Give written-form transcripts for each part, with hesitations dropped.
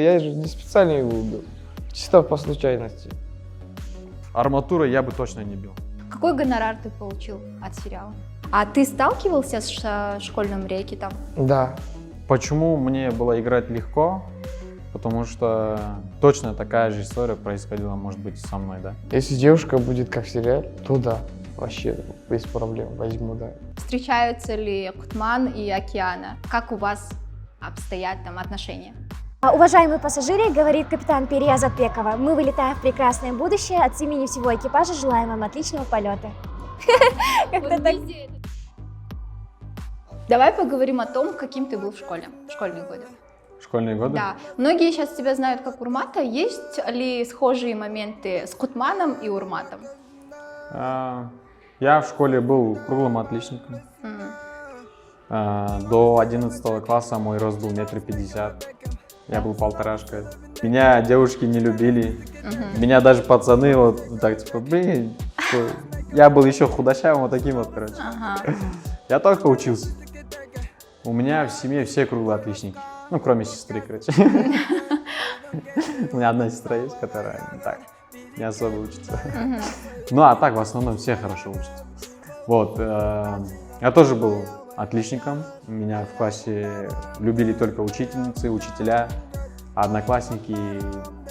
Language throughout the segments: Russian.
Я же не специально его убил, чисто по случайности. Арматурой я бы точно не бил. Какой гонорар ты получил от сериала? А ты сталкивался с школьным рэкетом? Да. Почему мне было играть легко? Потому что точно такая же история происходила, может быть, и со мной, да? Если девушка будет как в сериале, то да, вообще без проблем возьму, да. Встречаются ли Кутман и Океана? Как у вас обстоят там отношения? Уважаемые пассажиры, говорит капитан Перия Затбекова, мы вылетаем в прекрасное будущее. От имени всего экипажа желаем вам отличного полета. Как-то так. Давай поговорим о том, каким ты был в школе, в школьные годы. Школьные годы? Да. Многие сейчас тебя знают как Урмата. Есть ли схожие моменты с Кутманом и Урматом? Я в школе был круглым отличником. До 11 класса мой рост был 1,50 м. Я был полторашкой. Меня девушки не любили. Меня даже пацаны вот так типа, блин. Я был еще худощавым, вот таким вот, короче. Я только учился. У меня в семье все круглые отличники. Ну, кроме сестры, короче. У меня одна сестра есть, которая не особо учится. Ну, а так, в основном, все хорошо учатся. Вот. Я тоже был отличником. Меня в классе любили только учительницы, учителя, а одноклассники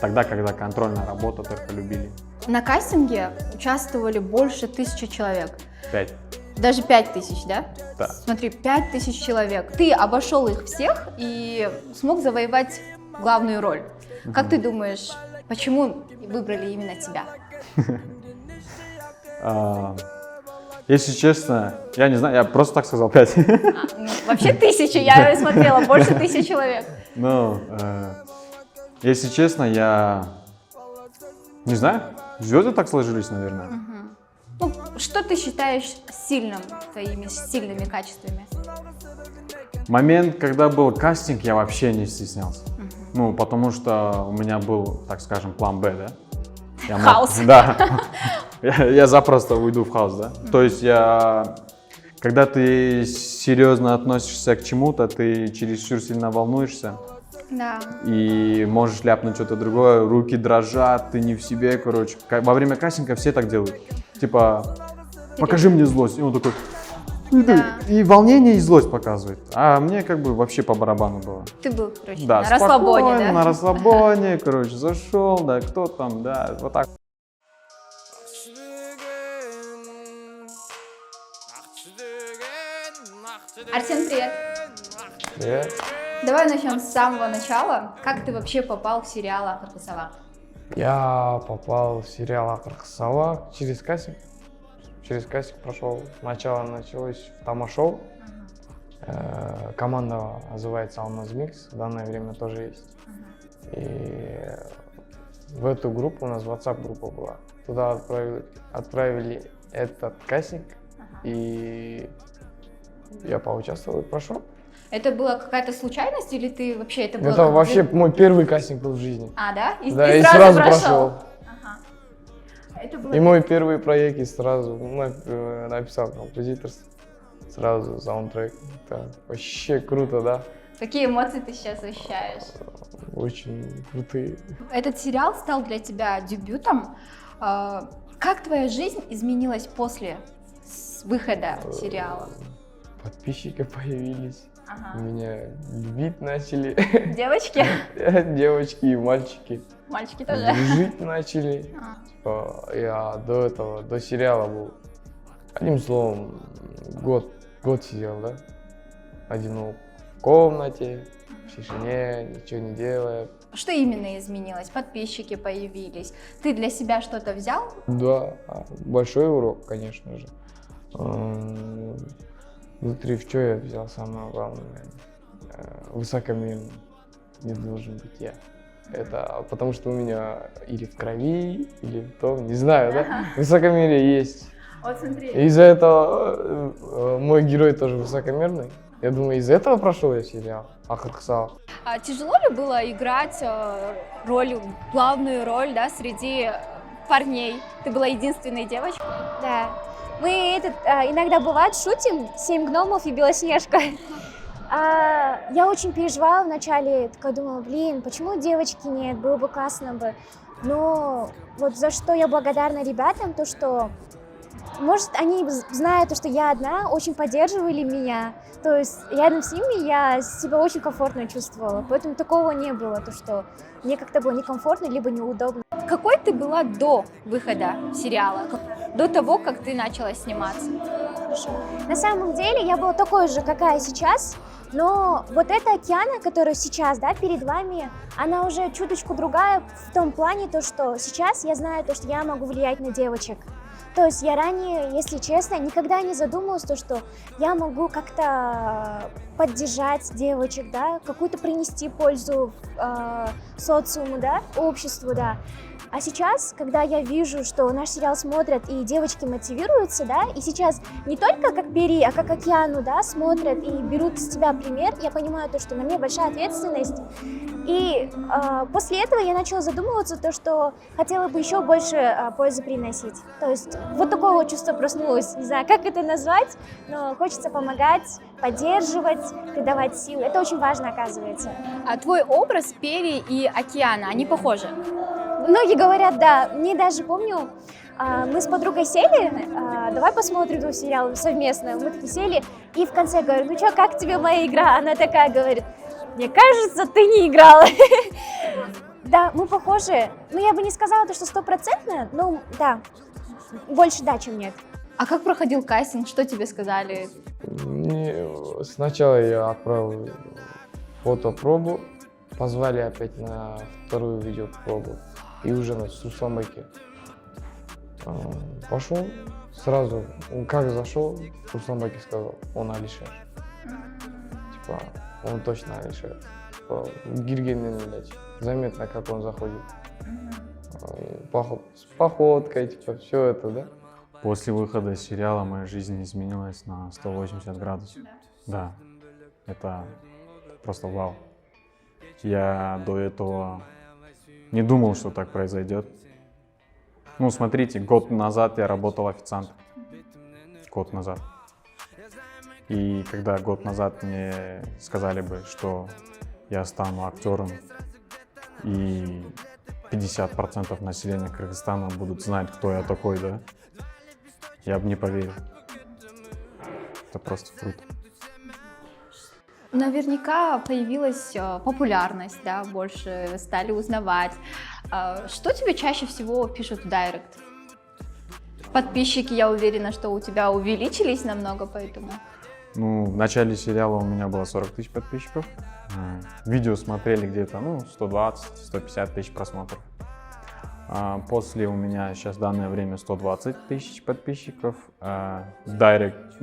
тогда, когда контрольная работа, только любили. На кастинге участвовали больше 1000 человек. 5. Даже 5000, да? Да. Смотри, 5000 человек. Ты обошел их всех и смог завоевать главную роль. Как ты думаешь, почему выбрали именно тебя? Если честно, я не знаю, я просто так сказал 5. Вообще 1000, я смотрела, больше 1000 человек. Ну, если честно, я не знаю, звезды так сложились, наверное. Ну, что ты считаешь твоими сильными качествами? Момент, когда был кастинг, я вообще не стеснялся. Ну, потому что у меня был, так скажем, план Б, да? Хаос. Да. Я запросто уйду в хаос, да? То есть когда ты серьезно относишься к чему-то, ты чересчур сильно волнуешься. Да. И можешь ляпнуть что-то другое, руки дрожат, ты не в себе, короче. Во время кастинга все так делают. Типа, покажи мне злость. И он такой, Да. и волнение, и злость показывает. А мне как бы вообще по барабану было. Ты был, короче, Да, на расслабоне, спокойно, да? на расслабоне, короче, зашел, да, кто там, да, вот так. Арсен, привет. Привет. Давай начнем с самого начала. Как ты вообще попал в сериал «Акыркы сабак»? Я попал в сериал «Акыркы сабак» через кастинг. Через кастинг прошел. Сначала началось в Тома-шоу. Команда называется Алмаз Микс, в данное время тоже есть. И в эту группу, у нас WhatsApp группа была. Туда отправили этот кастинг, и я поучаствовал и прошел. Это была какая-то случайность или ты вообще это было? Это вообще мой первый кастинг был в жизни. А, да? И Да, ты и сразу прошел. Ага. Это было... И мой первый проект, и сразу написал композиторство, сразу саундтрек. Это вообще круто, да? Какие эмоции ты сейчас ощущаешь? Очень крутые. Этот сериал стал для тебя дебютом. Как твоя жизнь изменилась после выхода сериала? Подписчики появились, Ага. меня любить начали. Девочки? Девочки и мальчики. Мальчики тоже? Жить начали. Типа, я до сериала был. Одним словом, год сидел, да? Одинок в комнате, в тишине, ничего не делая. Что именно изменилось? Подписчики появились. Ты для себя что-то взял? Да, большой урок, конечно же. Внутри в что я взял самое главное, высокомерный не должен быть я. Это потому что у меня или в крови, или в том, не знаю, да? Высокомерие есть. Вот смотри. Из-за этого мой герой тоже высокомерный. Я думаю, из-за этого прошел я сериал «Акыркы сабак». Тяжело ли было играть главную роль, да, среди парней? Ты была единственной девочкой? Да. Мы иногда бывает шутим 7 гномов и Белоснежка. Я очень переживала вначале, такая думала, блин, почему девочки нет, было бы классно бы. Но вот за что я благодарна ребятам, то что, может, они, зная то, что я одна, очень поддерживали меня. То есть рядом с ними я себя очень комфортно чувствовала, поэтому такого не было, то что мне как-то было некомфортно, либо неудобно. Какой ты была до выхода сериала, до того, как ты начала сниматься? На самом деле я была такой же, какая сейчас, но вот эта Океана, которая сейчас, да, перед вами, она уже чуточку другая в том плане, то, что сейчас я знаю, то, что я могу влиять на девочек. То есть я ранее, если честно, никогда не задумывалась, то, что я могу как-то поддержать девочек, да, какую-то принести пользу социуму, да, обществу, да. А сейчас, когда я вижу, что наш сериал смотрят и девочки мотивируются, да, и сейчас не только как Пери, а как Океану, да, смотрят и берут с тебя пример, я понимаю то, что на мне большая ответственность. И после этого я начала задумываться, то, что хотела бы еще больше пользы приносить. То есть вот такое вот чувство проснулось, не знаю, как это назвать, но хочется помогать, поддерживать, придавать силы. Это очень важно, оказывается. А твой образ Пери и Океана, они похожи? Многие говорят, да. Мне даже помню, мы с подругой сели, давай посмотрим твой сериал совместно. Мы такие сели, и в конце говорю, ну что, как тебе моя игра? Она такая говорит, мне кажется, ты не играла. Да, мы похожи. Ну, я бы не сказала, что 100%, но да, больше да, чем нет. А как проходил кастинг? Что тебе сказали? Сначала я отправил фотопробу, позвали опять на вторую видеопробу. И уже на Сусамбаке пошел, сразу, как зашел, Сусамбаке сказал, он Алишер. Типа, он точно Алишер. Типа, Гиргенен, блядь, заметно, как он заходит. С походкой, типа, все это, да? После выхода сериала моя жизнь изменилась на 180 градусов. Да, это просто вау. Я до этого не думал, что так произойдет. Ну, смотрите, год назад я работал официантом. Год назад. И когда год назад мне сказали бы, что я стану актером, и 50% населения Кыргызстана будут знать, кто я такой, да, я бы не поверил. Это просто круто. Наверняка появилась популярность, да, больше стали узнавать. Что тебе чаще всего пишут в дайрект? Подписчики, я уверена, что у тебя увеличились намного, поэтому... Ну, в начале сериала у меня было 40 тысяч подписчиков. Видео смотрели где-то, 120-150 тысяч просмотров. После у меня сейчас в данное время 120 тысяч подписчиков. В дайрект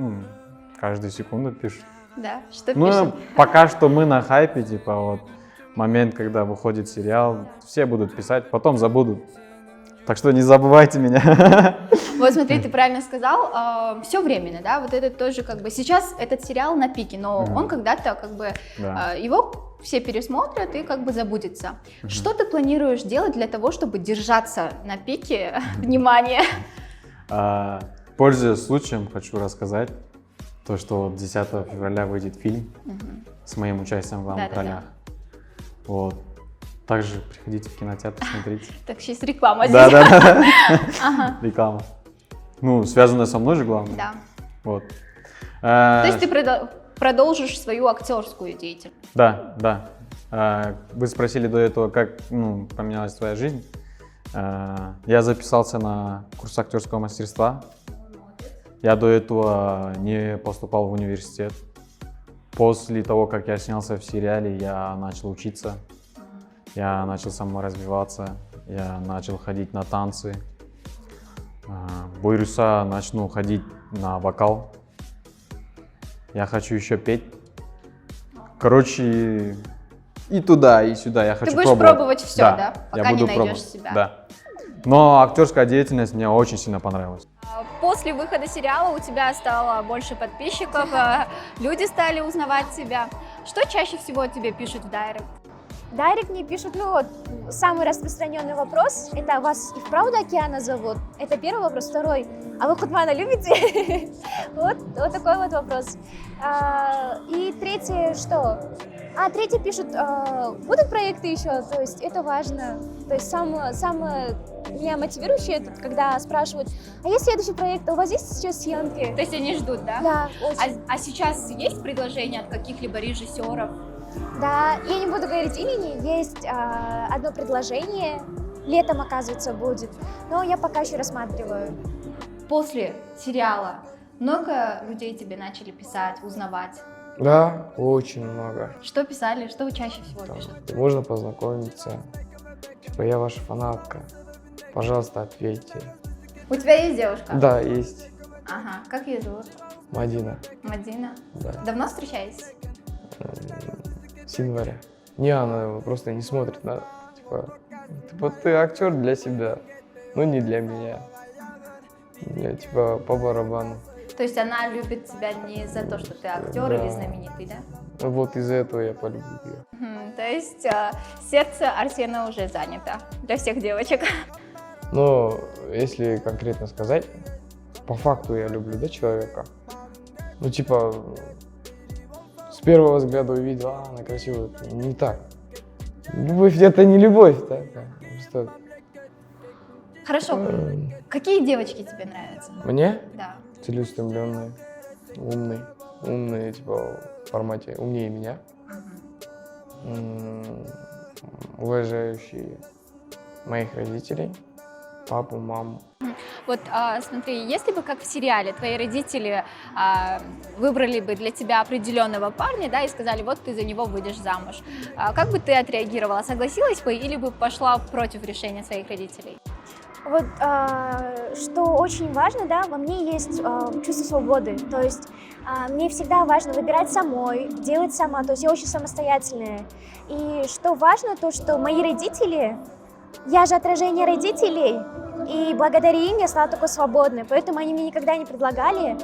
каждую секунду пишут. Да, что Ну, пишут? пока что мы на хайпе, типа вот момент, когда выходит сериал, все будут писать, потом забудут. Так что не забывайте меня. Вот смотри, ты правильно сказал, все временно, да, вот это тоже как бы сейчас этот сериал на пике, но он когда-то как бы Да. его все пересмотрят и как бы забудется. Что ты планируешь делать для того, чтобы держаться на пике внимания? Пользуясь случаем, хочу рассказать то, что 10 февраля выйдет фильм с моим участием в главных Да-да-да. ролях. Вот. Также приходите в кинотеатр, смотрите. Так, сейчас реклама здесь. Да. Реклама. Ну, связанная со мной же, главное. Да. Вот. То есть ты продолжишь свою актерскую деятельность? Да. Вы спросили до этого, как поменялась твоя жизнь. Я записался на курс актерского мастерства. Я до этого не поступал в университет. После того, как я снялся в сериале, я начал учиться. Я начал саморазвиваться. Я начал ходить на танцы. Буйруса начну ходить на вокал. Я хочу еще петь. Короче, и туда, и сюда я хочу Ты будешь пробовать все, да? Пока я не буду найдешь пробовать. себя. Да. Но актерская деятельность мне очень сильно понравилась. После выхода сериала у тебя стало больше подписчиков, люди стали узнавать тебя. Что чаще всего тебе пишут в дайрект? Дайрект мне пишут, ну вот, самый распространенный вопрос, это вас и вправду Океана зовут? Это первый вопрос. Второй, а вы Хутмана любите? Вот такой вот вопрос. И третий, что? Третий пишут, будут проекты еще, то есть это важно. То есть самое меня мотивирующее, это когда спрашивают, а есть следующий проект, а у вас есть сейчас съемки? То есть они ждут, да? Да, очень. А сейчас есть предложения от каких-либо режиссеров? Да, я не буду говорить имени, есть одно предложение, летом, оказывается, будет, но я пока еще рассматриваю. После сериала много людей тебе начали писать, узнавать? Да, очень много. Что писали, что чаще всего Там, пишут? можно познакомиться. Типа, я ваша фанатка. Пожалуйста, ответьте. У тебя есть девушка? Да, есть. Ага, как ее зовут? Мадина. Мадина. Да. Давно встречаетесь? С января. Не, она просто не смотрит на... Типа, ты актер для себя, но не для меня. Я типа по барабану. То есть она любит тебя не за то, что ты актер Да. или знаменитый, да? Вот из-за этого я полюбил ее. То есть сердце Арсена уже занято для всех девочек. Но если конкретно сказать, по факту я люблю, да, человека. Ну, типа, с первого взгляда увидел, она красивая. Не так. Любовь — это не любовь, да? Что? Хорошо. Какие девочки тебе нравятся? Мне Да. целеустремленные, умные, типа, в формате умнее меня, уважающие моих родителей, папу, маму. Вот смотри, если бы, как в сериале, твои родители выбрали бы для тебя определенного парня, да, и сказали, вот ты за него выйдешь замуж, как бы ты отреагировала? Согласилась бы или бы пошла против решения своих родителей? Вот что очень важно, да, во мне есть чувство свободы, то есть мне всегда важно выбирать самой, делать сама, то есть я очень самостоятельная. И что важно, то что мои родители, я же отражение родителей, и благодаря им я стала такой свободной, поэтому они мне никогда не предлагали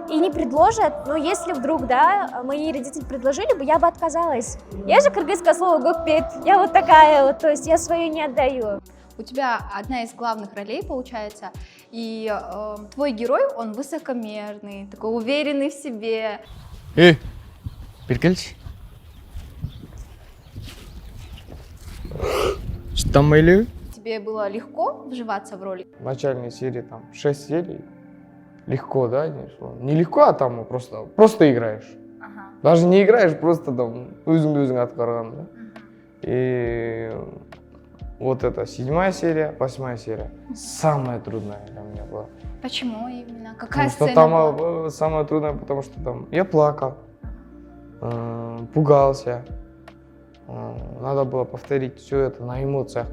и не предложат, но если вдруг, да, мои родители предложили бы, я бы отказалась. Я же кыргызское слово гоппет, я вот такая вот, то есть я свое не отдаю. У тебя одна из главных ролей получается, и твой герой, он высокомерный, такой уверенный в себе. Перекельчи. Что там, Мэйлю? Тебе было легко вживаться в роль? В начальной серии там 6 серий. Легко, да? Не легко, а там просто играешь. Ага. Даже не играешь, просто там өзің атқарған, да? И вот это 7-я серия, 8-я серия. Самая трудная для меня была. Почему именно? Какая Потому что сцена там была? самое трудное, потому что там я плакал, пугался. Надо было повторить все это на эмоциях.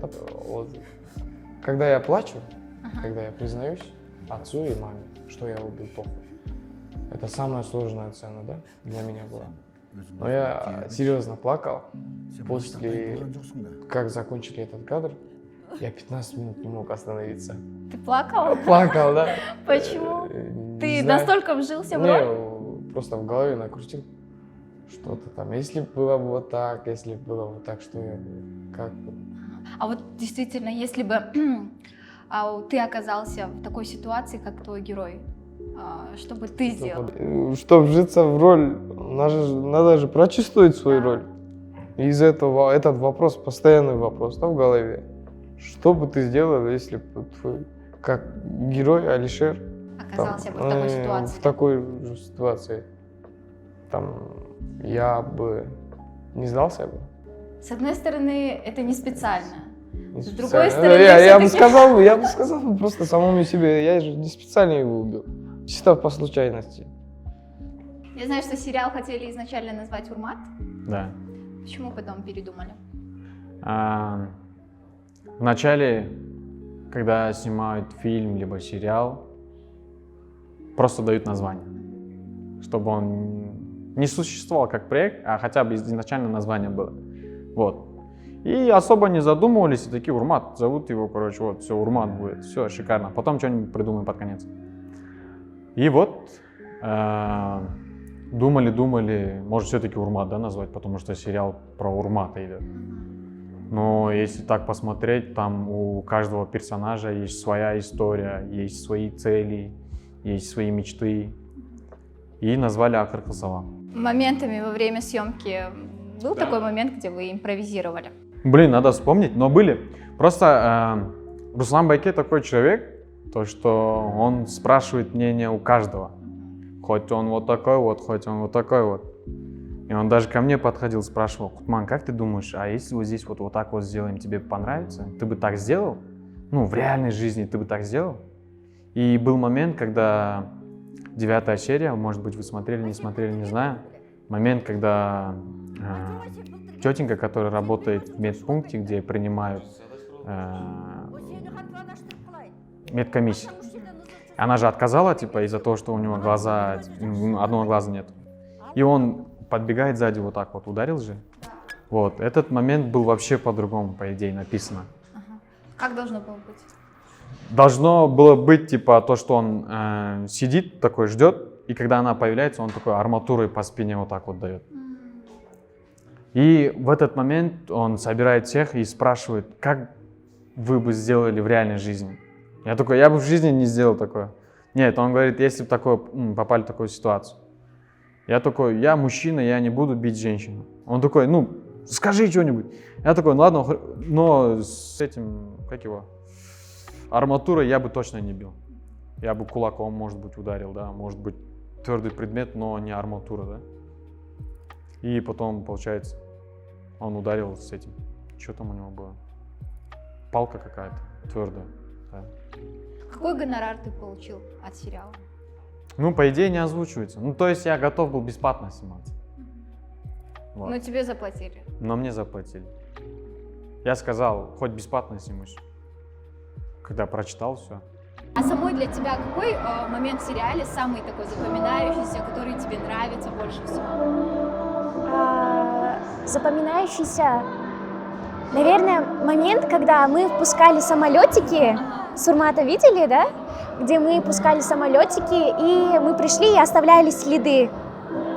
Вот. Когда я плачу, когда я признаюсь отцу и маме, что я убил Попу, это самая сложная сцена, да, для меня была. Но я серьезно плакал. После, как закончили этот кадр, я 15 минут не мог остановиться. Ты плакал? Плакал, да. Почему? Не Ты знаю. настолько вжился в роль? Не, просто в голове накрутил что-то там. Если было бы вот так, если было вот так, что я бы, как бы. А вот действительно, если бы ты оказался в такой ситуации, как твой герой, что бы ты сделал? Чтобы вжиться в роль, надо же прочувствовать свою роль. И из этого этот вопрос, постоянный вопрос, да, в голове. Что бы ты сделал, если бы твой, как герой Алишер, Оказался бы в такой ситуации. в такой же ситуации, там, я бы не сдался бы. С одной стороны, это не специально. Не С специально. другой стороны, я бы всё-таки- сказал просто самому себе, я же не специально его убил, чисто по случайности. Я знаю, что сериал хотели изначально назвать «Урмат». Да. Почему потом передумали? В начале, когда снимают фильм либо сериал, просто дают название, чтобы он не существовал как проект, а хотя бы изначально название было. Вот. И особо не задумывались, и такие, Урмат, зовут его, короче, вот, все, Урмат будет, все, шикарно. Потом что-нибудь придумаем под конец. И вот, думали, может все-таки Урмат, да, назвать, потому что сериал про Урмата идет. Но если так посмотреть, там у каждого персонажа есть своя история, есть свои цели, есть свои мечты. И назвали Акыр Кысова. Моментами во время съемки был такой момент, где вы импровизировали? Блин, надо вспомнить, но были. Просто Руслан Байке такой человек, то что он спрашивает мнение у каждого. Хоть он вот такой вот, хоть он вот такой вот. И он даже ко мне подходил, спрашивал: Кутман, как ты думаешь, а если вот здесь вот так вот сделаем, тебе понравится? Ты бы так сделал? Ну, в реальной жизни ты бы так сделал? И был момент, когда 9-я серия, может быть, вы смотрели, не знаю. Момент, когда тетенька, которая работает в медпункте, где принимают медкомиссию. Она же отказала, типа, из-за того, что у него глаза, одного глаза нет. И он подбегает сзади вот так вот, ударил же. Вот, этот момент был вообще по-другому, по идее, написано. Как должно было быть? Должно было быть, типа, то, что он сидит такой, ждет, и когда она появляется, он такой арматурой по спине вот так вот дает. И в этот момент он собирает всех и спрашивает: как вы бы сделали в реальной жизни? Я такой: я бы в жизни не сделал такое. Нет, он говорит, если бы попали в такую ситуацию. Я такой: я мужчина, я не буду бить женщину. Он такой: ну, скажи что-нибудь. Я такой: ну ладно, но с этим, как его, арматурой я бы точно не бил. Я бы кулаком, может быть, ударил, да, может быть, твердый предмет, но не арматура, да. И потом, получается, он ударил с этим. Что там у него было? Палка какая-то, твердая. Да. Какой гонорар ты получил от сериала? Ну, по идее, не озвучивается. Ну, то есть я готов был бесплатно сниматься. Вот. Но тебе заплатили. Но мне заплатили. Я сказал, хоть бесплатно снимусь. Когда прочитал все. А самой для тебя какой момент в сериале самый такой запоминающийся, который тебе нравится больше всего? Запоминающийся, наверное, момент, когда мы пускали самолетики. Сурмата видели, да? Где мы пускали самолетики, и мы пришли и оставляли следы.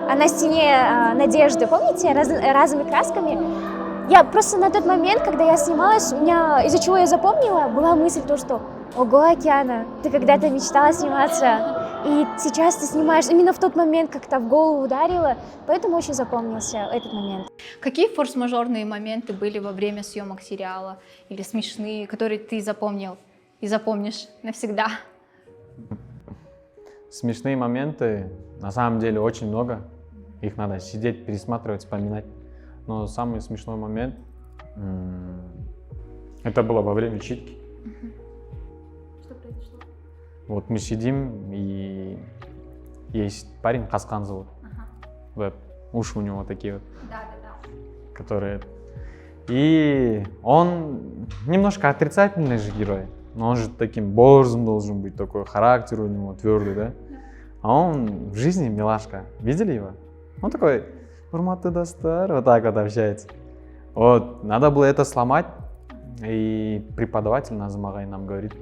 А на стене Надежды, помните, разными красками? Я просто на тот момент, когда я снималась, у меня, из-за чего я запомнила, была мысль то, что ого, Океана, ты когда-то мечтала сниматься, и сейчас ты снимаешь именно в тот момент, как-то в голову ударило, поэтому очень запомнился этот момент. Какие форс-мажорные моменты были во время съемок сериала или смешные, которые ты запомнил и запомнишь навсегда? Смешные моменты, на самом деле, очень много. Их надо сидеть, пересматривать, вспоминать. Но самый смешной момент, это было во время читки. Что произошло? Вот мы сидим, и есть парень, Хаскан зовут. Вот, уши у него такие вот, которые... И он немножко отрицательный же герой. Но он же таким борзым должен быть, такой характер у него твердый, да? А он в жизни милашка. Видели его? Он такой: Урматты достар, вот так вот общается. Вот, надо было это сломать. И преподаватель Назым Агай нам говорит: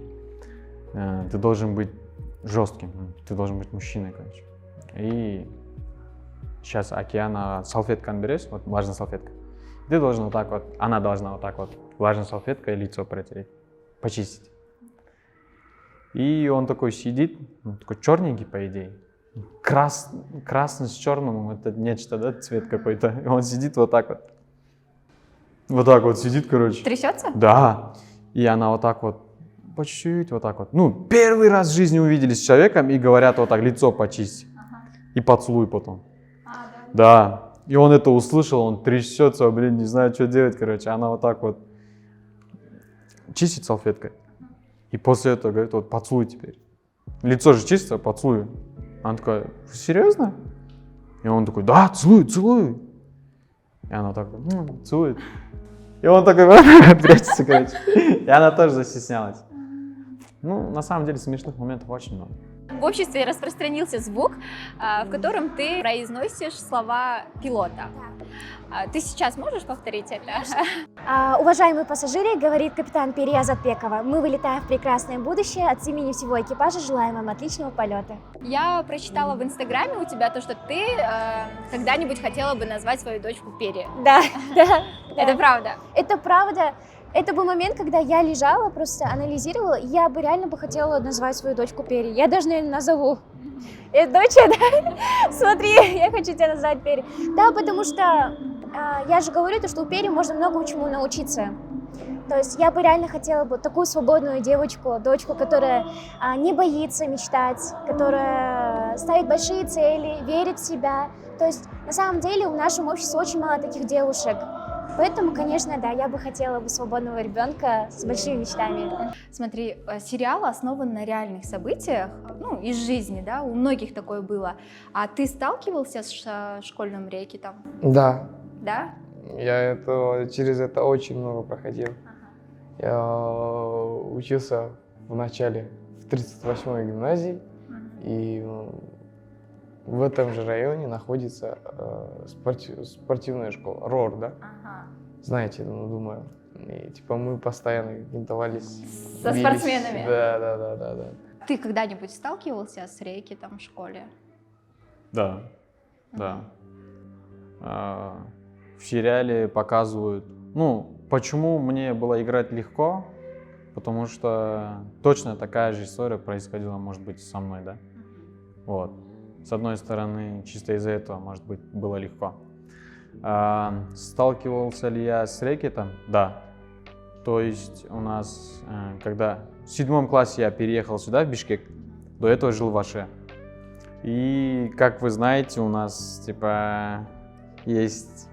ты должен быть жестким, ты должен быть мужчиной, короче. И сейчас Океана салфетканы берешь, вот влажная салфетка. Ты должен вот так вот, она должна вот так вот влажной салфеткой лицо протереть, почистить. И он такой сидит, он такой черненький, по идее. Красный с черным, это нечто, да, цвет какой-то. И он сидит вот так вот. Вот так вот сидит, короче. Трясется? Да. И она вот так вот, по чуть-чуть, вот так вот. Ну, первый раз в жизни увиделись с человеком и говорят вот так: лицо почисти. И поцелуй потом. Да. И он это услышал, он трясется, блин, не знаю, что делать, короче. Она вот так вот чистит салфеткой. И после этого говорит: вот поцелуй теперь. Лицо же чистое, поцелуй. Она такая: серьезно? И он такой: да, целуй, целуй. И она так целует. И он такой прячется, короче. И она тоже застеснялась. Ну, на самом деле, смешных моментов очень много. в обществе распространился звук, в котором ты произносишь слова пилота. Ты сейчас можешь повторить это? Уважаемые пассажиры, говорит капитан Пери Азатбекова, мы вылетаем в прекрасное будущее. От имени всего экипажа желаем вам отличного полета. Я прочитала в Инстаграме у тебя то, что ты когда-нибудь хотела бы назвать свою дочку Пери. Да, да. Это правда? Это правда. Это был момент, когда я лежала, просто анализировала, и я бы реально хотела назвать свою дочку Пери. Я даже, наверное, назову. Доча, да? Смотри, я хочу тебя назвать Пери. Да, потому что я же говорю, что у Пери можно много чему научиться. То есть я бы реально хотела бы такую свободную девочку, дочку, которая не боится мечтать, которая ставит большие цели, верит в себя. То есть на самом деле в нашем обществе очень мало таких девушек. Поэтому, конечно, да, я бы хотела бы свободного ребенка с большими мечтами. Смотри, сериал основан на реальных событиях, ну, из жизни, да, у многих такое было. А ты сталкивался с школьным рэкетом? Да, Да? я через это очень много проходил. Я учился в начале в 38-й гимназии, и в этом же районе находится спортивная школа, РОР, да? Ага. Знаете, думаю. И типа мы постоянно бинтовались. Со бились. спортсменами? Да. Ты когда-нибудь сталкивался с рэкетом в школе? Да, да. В сериале показывают, ну, почему мне было играть легко, потому что точно такая же история происходила, может быть, со мной, да? Вот. С одной стороны, чисто из-за этого, может быть, было легко. Сталкивался ли я с рэкетом? Да. То есть у нас, когда в 7 классе я переехал сюда, в Бишкек, до этого жил в Аше. И, как вы знаете, у нас, типа, есть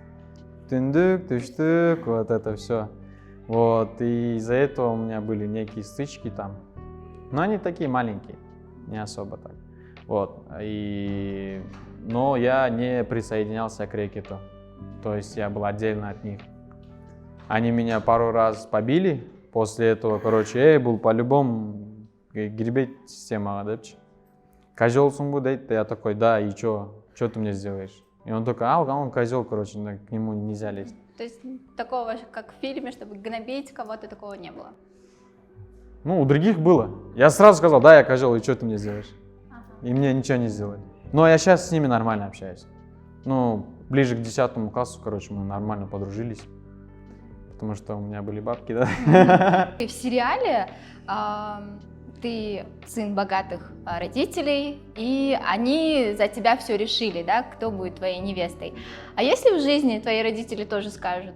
тындык, тыштык, вот это все. Вот, и из-за этого у меня были некие стычки там. Но они такие маленькие, не особо так. Вот, но я не присоединялся к рэкету, то есть я был отдельно от них. Они меня пару раз побили, после этого, короче, был по-любому гребеть система, да? Козел сумбу дает, я такой, да, и что ты мне сделаешь? И он такой, он козел, короче, к нему нельзя лезть. То есть такого, как в фильме, чтобы гнобить кого-то, такого не было? Ну, у других было. Я сразу сказал, да, я козел, и что ты мне сделаешь? И мне ничего не сделали. Но я сейчас с ними нормально общаюсь. Ну, ближе к 10 классу, короче, мы нормально подружились. Потому что у меня были бабки, да. В сериале ты сын богатых родителей, и они за тебя все решили, да, кто будет твоей невестой. А если в жизни твои родители тоже скажут,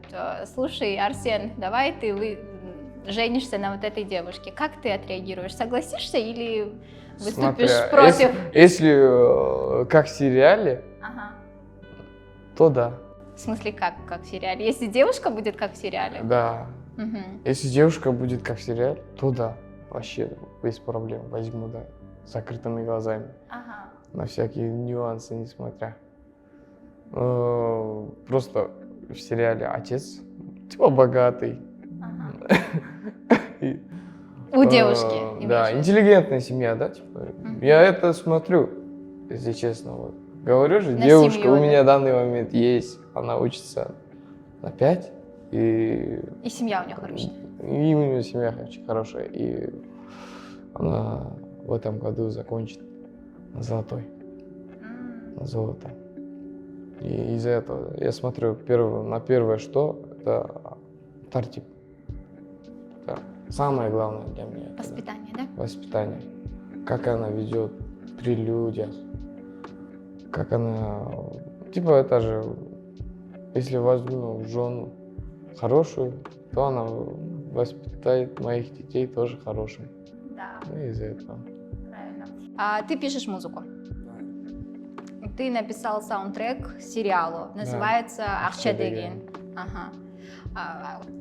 слушай, Арсен, давай ты женишься на вот этой девушке, как ты отреагируешь? Согласишься или выступишь против? Если как в сериале, то да. В смысле, как в сериале? Если девушка будет как в сериале? Да. Угу. Если девушка будет как в сериале, то да. Вообще без проблем возьму, да. С закрытыми глазами. Ага. На всякие нюансы несмотря. Просто в сериале отец типа богатый. Ага. У девушки. Да, интеллигентная семья, да? Типа. Я это смотрю, если честно. Вот. Говорю же, девушка семью, у меня в данный момент есть. Она учится на 5. И семья у нее хорошая. И у нее семья очень хорошая. И она в этом году закончит на золотой. На золото. И из-за этого я смотрю на первое, что это тартип. Это самое главное для меня. Воспитание, да? Воспитание. Как она ведет при людях. Как она... Типа это же... Если возьму жену хорошую, то она воспитает моих детей тоже хорошим. Да. Ну, из-за этого. Правильно. А ты пишешь музыку? Ты написал саундтрек сериалу, называется «Акчадеген». Ага.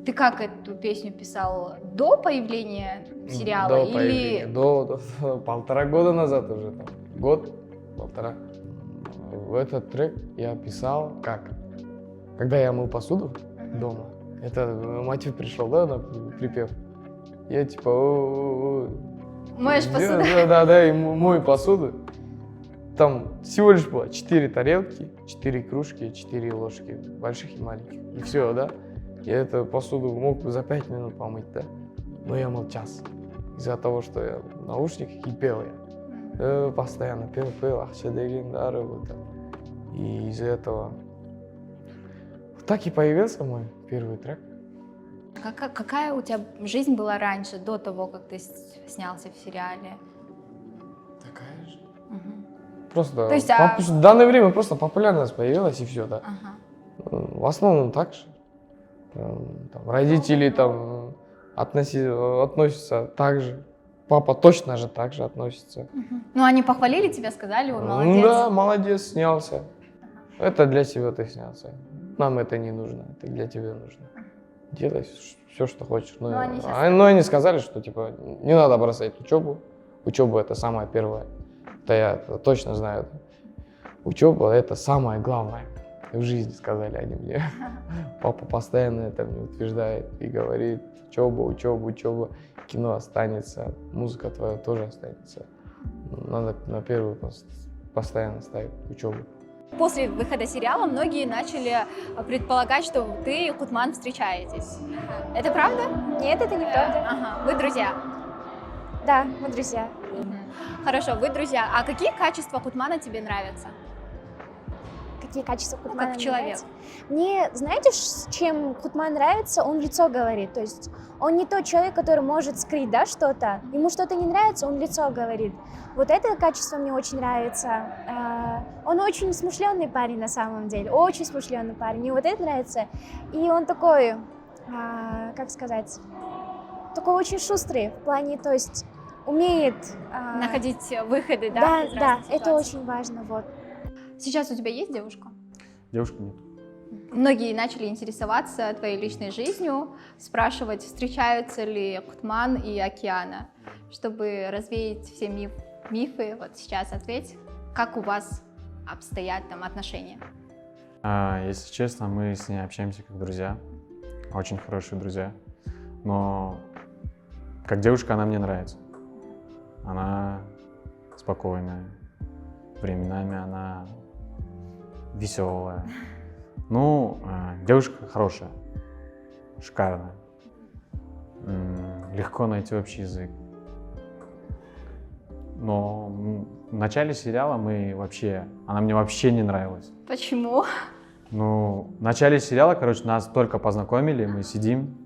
Ты как эту песню писал до появления сериала? До появления. До 1,5 года назад уже. Там, год-полтора. Этот трек я писал как? Когда я мыл посуду дома. Это мотив пришел, да, на припев. Я типа Моешь посуду? Да, и мою посуду. Там всего лишь было 4 тарелки, 4 кружки, 4 ложки, больших и маленьких. И все, да? Я эту посуду мог бы за 5 минут помыть, да? Но я мыл час. Из-за того, что я в наушниках и пел я. Постоянно пел, ахча деген дары вот так. И из-за этого так и появился мой первый трек. Какая у тебя жизнь была раньше, до того, как ты снялся в сериале? Такая же. Мгм. Просто То есть, в данное время просто популярность появилась и все, да. Ага. В основном так же. Там, родители там относятся так же. Папа точно же так же относится. Мгм. Ну, они похвалили тебя, сказали, ой, молодец. Да, молодец, снялся. Это для тебя ты снялся. Нам это не нужно, это для тебя нужно. Делай все, что хочешь. Ну, они щас- Но они сказали, что типа не надо бросать учебу. Учеба это самое первое. Это я точно знаю. Учеба это самое главное в жизни, сказали они мне. Папа постоянно это мне утверждает и говорит: учеба, кино останется, музыка твоя тоже останется. Надо на первую постоянно ставить учебу. После выхода сериала многие начали предполагать, что ты и Кутман встречаетесь. Это правда? Нет, это неправда. Ага, вы друзья. Да, мы друзья. Хорошо, вы друзья. А какие качества Кутмана тебе нравятся? Какие качества Кутмана Как мне человек. нравятся? Мне, знаете, чем Кутман нравится? Он в лицо говорит. То есть он не тот человек, который может скрыть, да, что-то. Ему что-то не нравится, он в лицо говорит. Вот это качество мне очень нравится. Он очень смышленый парень на самом деле. Очень смышленый парень. Мне вот это нравится. И он такой, как сказать, такой очень шустрый в плане, то есть умеет... Находить выходы, да? Да, из да, разных это ситуаций. очень важно, вот. Сейчас у тебя есть девушка? Девушки нет. Многие начали интересоваться твоей личной жизнью, спрашивать, встречаются ли Кутман и Океана. Чтобы развеять все мифы, вот сейчас ответь, как у вас обстоят там отношения? Если честно, мы с ней общаемся как друзья. Очень хорошие друзья. Но как девушка она мне нравится. Она спокойная. Временами она веселая. Ну, девушка хорошая, шикарная. Легко найти общий язык. Но в начале сериала она мне вообще не нравилась. Почему? Ну, в начале сериала, короче, нас только познакомили, мы сидим.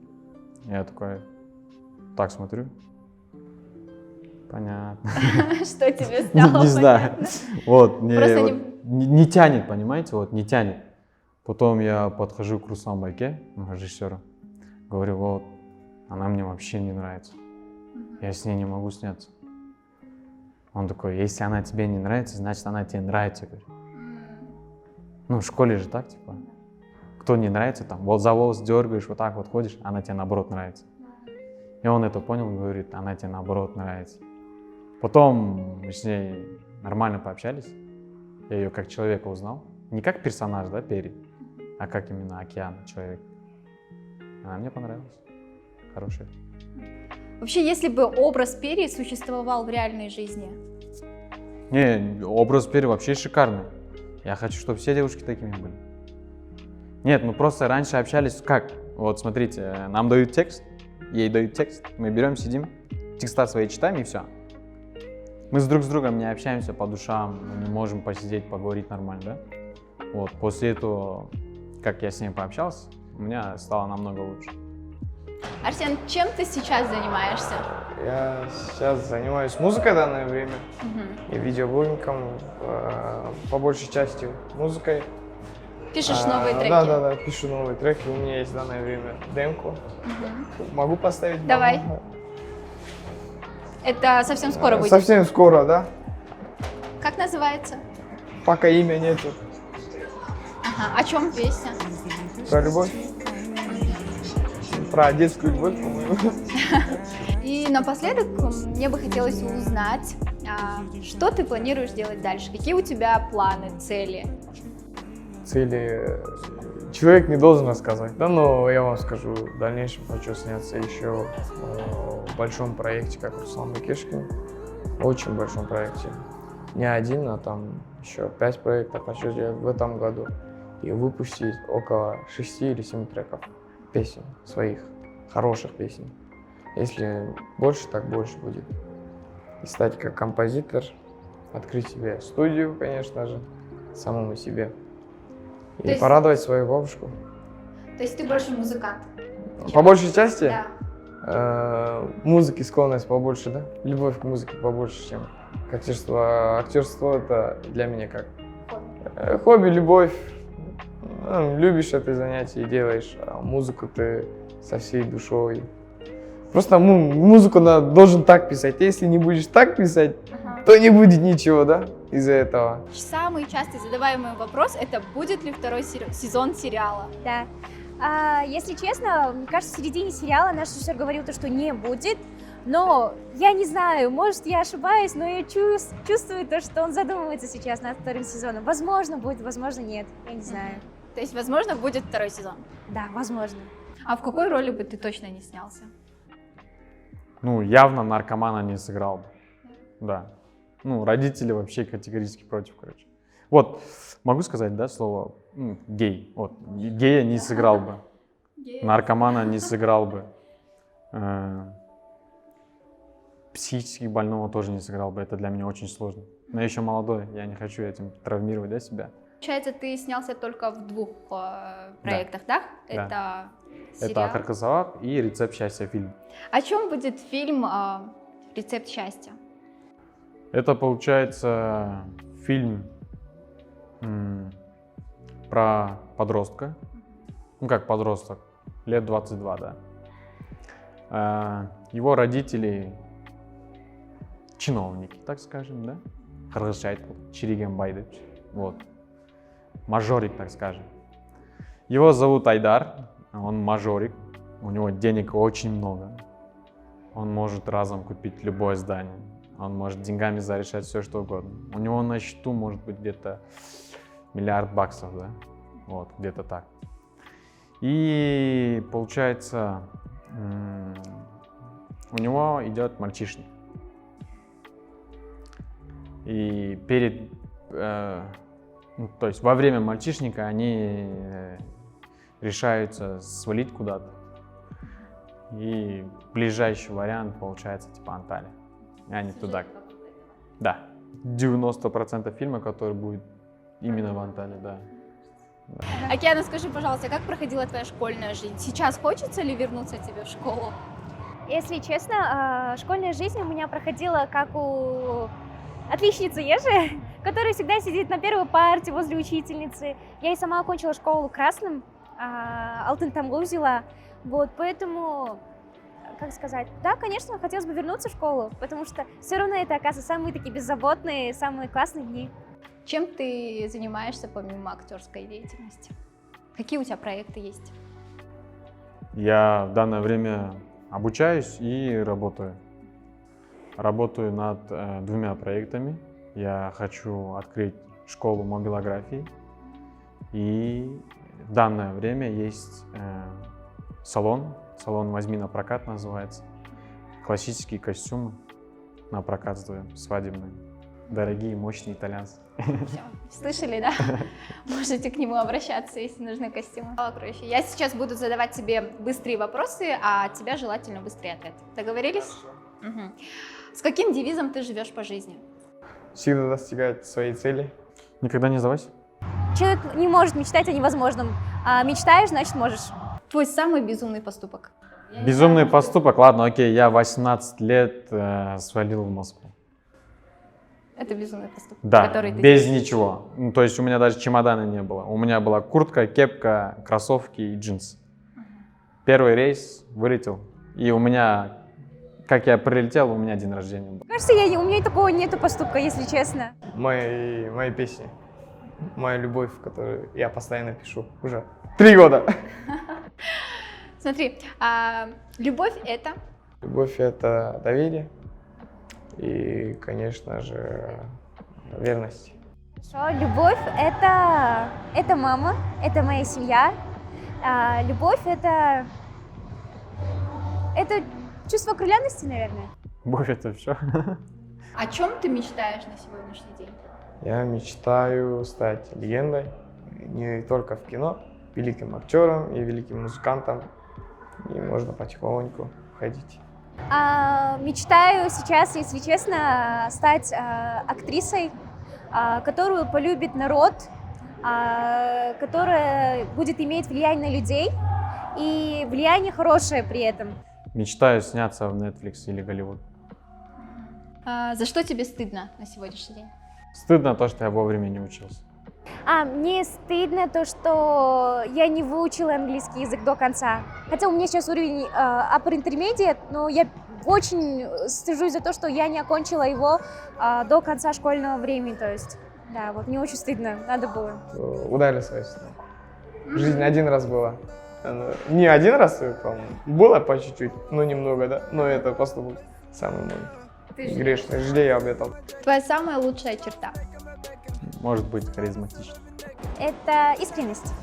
Я такой, так смотрю. Понятно. Что тебе стало? Не знаю. Вот, Просто не тянет, понимаете, вот не тянет. Потом я подхожу к Руслану Байке, режиссеру, говорю, вот, она мне вообще не нравится. Я с ней не могу сняться. Он такой, если она тебе не нравится, значит, она тебе нравится. Я говорю. Ну, в школе же так, типа. Кто не нравится, там, вот за волос дергаешь, вот так вот ходишь, она тебе наоборот нравится. И он это понял, говорит, она тебе наоборот нравится. Потом мы с ней нормально пообщались. Я ее как человека узнал. Не как персонаж, да, Пери, а как именно Океан, человек. Она мне понравилась. Хорошая. Вообще, если бы образ Пери существовал в реальной жизни? Не, образ Пери вообще шикарный. Я хочу, чтобы все девушки такими были. Нет, мы просто раньше общались как? Вот смотрите, нам дают текст, ей дают текст, мы берем, сидим, текста свои читаем и все. Мы с другом не общаемся по душам, мы не можем посидеть, поговорить нормально, да? Вот, после этого, как я с ней пообщался, у меня стало намного лучше. Арсен, чем ты сейчас занимаешься? Я сейчас занимаюсь музыкой в данное время и видеоблогингом, по большей части музыкой. Пишешь новые треки? Да, пишу новые треки. У меня есть в данное время демку. Могу поставить? Давай. Это совсем скоро выйдет. Совсем скоро, да? Как называется? Пока имя нету. Ага. О чем песня? Про любовь. Про детскую любовь, по-моему. И напоследок мне бы хотелось узнать, что ты планируешь делать дальше? Какие у тебя планы, цели? Цели человек не должен рассказывать. Да, но я вам скажу, в дальнейшем хочу сняться еще в большом проекте, как Руслан Бекешкин. Очень большом проекте. Не один, а там еще 5 проектов хочу сделать в этом году. И выпустить около 6 или 7 треков песен своих, хороших песен. Если больше, так больше будет. И стать как композитор, открыть себе студию, конечно же, самому себе. И То есть- порадовать свою бабушку. То есть ты больше музыкант? По большей части Да. музыки склонность побольше, да? Любовь к музыке побольше, чем к актерству. А актерство это для меня как хобби, любовь. Любишь это занятие и делаешь, а музыку ты со всей душой. Просто музыку должен так писать. Если не будешь так писать, то не будет ничего, да, из-за этого. Самый часто задаваемый вопрос — это будет ли второй сезон сериала? Да. Если честно, мне кажется, в середине сериала наш режиссер говорил то, что не будет. Но я не знаю, может, я ошибаюсь, но я чувствую то, что он задумывается сейчас над вторым сезоном. Возможно, будет, возможно, нет. Я не знаю. То есть, возможно, будет второй сезон. Да, возможно. А в какой роли бы ты точно не снялся? Ну, явно наркомана не сыграл бы. Да. Ну, родители вообще категорически против, короче. Вот, могу сказать, да, слово гей. Вот, гея не сыграл бы. Наркомана не сыграл бы. Психически больного тоже не сыграл бы. Это для меня очень сложно. Но я еще молодой, я не хочу этим травмировать, да, себя. Получается, ты снялся только в 2 проектах, да? Это Это сериал. «Ахар Казавак» и «Рецепт счастья» фильм. О чем будет фильм «Рецепт счастья»? Это, получается, фильм про подростка. Ну, как подросток, лет 22, да. Его родители чиновники, так скажем, да? Кыргызча айтылып, Чиригенбай деп. Вот. Мажорик, так скажем. Его зовут Айдар, он мажорик. У него денег очень много. Он может разом купить любое здание. Он может деньгами зарешать все, что угодно. У него на счету может быть где-то $1 миллиард, да? Вот, где-то так. И получается, у него идет мальчишник. И перед, то есть во время мальчишника они решаются свалить куда-то. И ближайший вариант получается типа Анталия. И они туда. Да. 90% фильма, который будет именно в Анталии, да. Океана, скажи, пожалуйста, как проходила твоя школьная жизнь? Сейчас хочется ли вернуться тебе в школу? Если честно, школьная жизнь у меня проходила как у отличницы Ежи, которая всегда сидит на первой парте возле учительницы. Я и сама окончила школу красным, алтын тамгу взяла. Вот, поэтому, как сказать, да, конечно, хотелось бы вернуться в школу, потому что все равно это, оказывается, самые такие беззаботные, самые классные дни. Чем ты занимаешься помимо актерской деятельности? Какие у тебя проекты есть? Я в данное время обучаюсь и работаю. Работаю над 2 проектами. Я хочу открыть школу мобилографии. И в данное время есть салон «Возьми на прокат» называется. Классические костюмы на прокат сдаем, свадебные. Дорогие, мощные итальянцы. Всё, слышали, да? Можете к нему обращаться, если нужны костюмы. Короче, я сейчас буду задавать тебе быстрые вопросы, а от тебя желательно быстрый ответ. Договорились? Угу. С каким девизом ты живешь по жизни? Всегда достигать своей цели. Никогда не сдавайся. Человек не может мечтать о невозможном, а мечтаешь, значит можешь. Твой самый безумный поступок? Безумный поступок. Ладно, окей, я 18 лет свалил в Москву. Это безумный поступок, Да, который ты без делаешь. ничего. Ну, то есть у меня даже чемодана не было. У меня была куртка, кепка, кроссовки и джинсы. Первый рейс вылетел. И у меня, как я прилетел, у меня день рождения был. Кажется, у меня такого нету поступка, если честно. Мои песни. Моя любовь, которую я постоянно пишу. Уже 3 года. Смотри, любовь — это? Любовь — это доверие. И, конечно же, верность. Хорошо, любовь это мама, это моя семья. Любовь это чувство окрыленности, наверное. Боже, это все. О чем ты мечтаешь на сегодняшний день? Я мечтаю стать легендой, не только в кино, великим актером и великим музыкантом. И можно потихоньку ходить. Мечтаю сейчас, если честно, стать актрисой, которую полюбит народ, которая будет иметь влияние на людей и влияние хорошее при этом. Мечтаю сняться в Netflix или Голливуд. За что тебе стыдно на сегодняшний день? Стыдно то, что я вовремя не учился. Мне стыдно то, что я не выучила английский язык до конца. Хотя у меня сейчас уровень upper intermediate, но я очень стыжусь за то, что я не окончила его до конца школьного времени. То есть, да, вот мне очень стыдно, надо было. Ударили свою сестру. Жизнь один раз была. Не один раз, по-моему. Было по чуть-чуть, но немного, да. Но это поступок самый мой грешный. Жалею об этом. Твоя самая лучшая черта? Может быть, харизматично. Это искренность.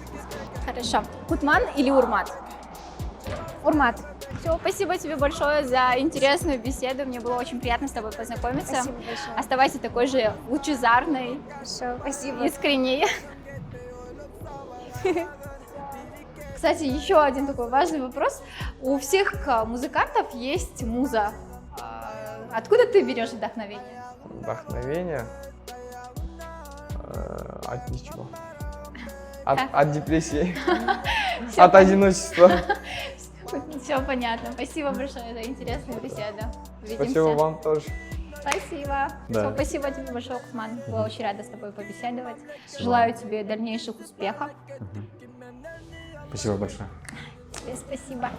Хорошо. Кутман или Урмат? Урмат. Все, спасибо тебе большое за интересную беседу. Мне было очень приятно с тобой познакомиться. Спасибо большое. Оставайся такой же лучезарной, Хорошо, спасибо. искренней. Кстати, еще один такой важный вопрос. У всех музыкантов есть муза. Откуда ты берешь вдохновение? Вдохновение от ничего. От депрессии, от одиночества. Все понятно. Спасибо большое за интересную беседу. Увидимся. Спасибо вам тоже. Спасибо. Да. Всё, спасибо тебе большое, Кутман. Была очень рада с тобой побеседовать. Спасибо. Желаю тебе дальнейших успехов. Спасибо большое. Тебе спасибо.